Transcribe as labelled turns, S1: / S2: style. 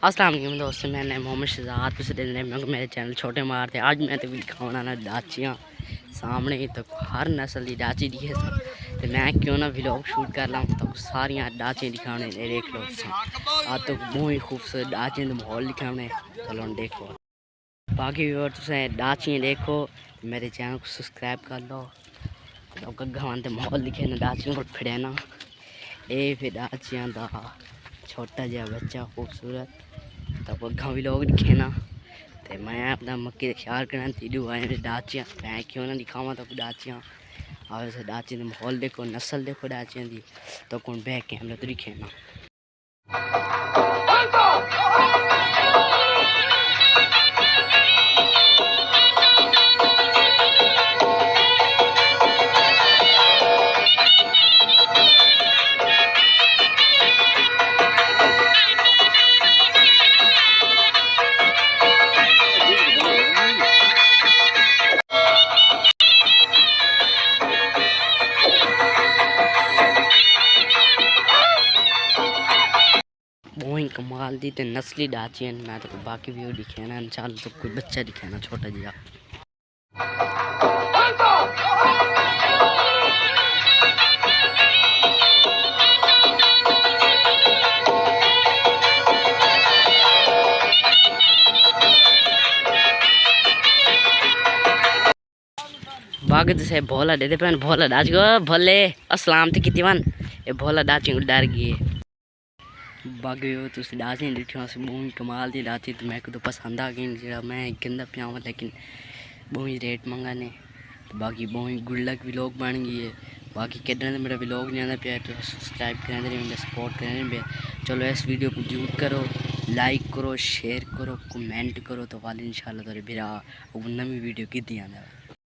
S1: अस्सलाम वालेकुम दोस्तों, मैंने मोहम्मद शहजाद मेरे चैनल छोटे मारते। आज मैं तो दिखाना ना डाचियाँ सामने तो हर नस्ल की डाची दिखे तो मैं क्यों ना व्लॉग शूट कर लाऊं तो सारियाँ डाचियाँ दिखाने देख लो। आज तो बहुत ही खूबसूरत डाचियाँ तो माहौल दिखाने चलो देखो। बाकी भी तुम डाचियाँ देखो मेरे चैनल को सब्सक्राइब कर लो तो गवान माहौल दिखे ना डाचियों को फिरे ना ये फिर डाचियाँ का छोटा जहा बच्चा खूबसूरत तो अगर भी लोग दिखे ना तो मैं अपना मक्की का ख्याल करना तीडू आए डाचियाँ मैं क्यों ना दिखावा तो डाचियाँ और डाचियाँ का माहौल देखो नस्ल देखो डाचियाँ की तो कौन बैक कैमरा तो दिखे ना। बहुत कमाल दी तो नस्ली डाचियाँ मैं तो बाकी भी दिखे ना इंशाल्लाह तो कोई बच्चा दिखे ना छोटा जिहा। बाकी तो से भोला दे पे भोला डाच गो भोले असलाम तो कितनी वन ये भोला डाची को डर गई। बाकी तुम डाची डिठियों से बहुत कमाल दी डाची तो मेरे को तो पसंद आ गई जरा मैं गंदा पियावा लेकिन बहुत रेट मंगा ने तो बाकी बहुत गुड लक व्लॉग बन गई है। बाकी किधर मेरा व्लॉग नहीं आता पिया तो सब्सक्राइब करें मेरा सपोर्ट करें। चलो इस वीडियो को जूट करो लाइक करो शेयर करो कमेंट करो तो वाले इंशाल्लाह तेरे बिरा नवी वीडियो कितनी आना।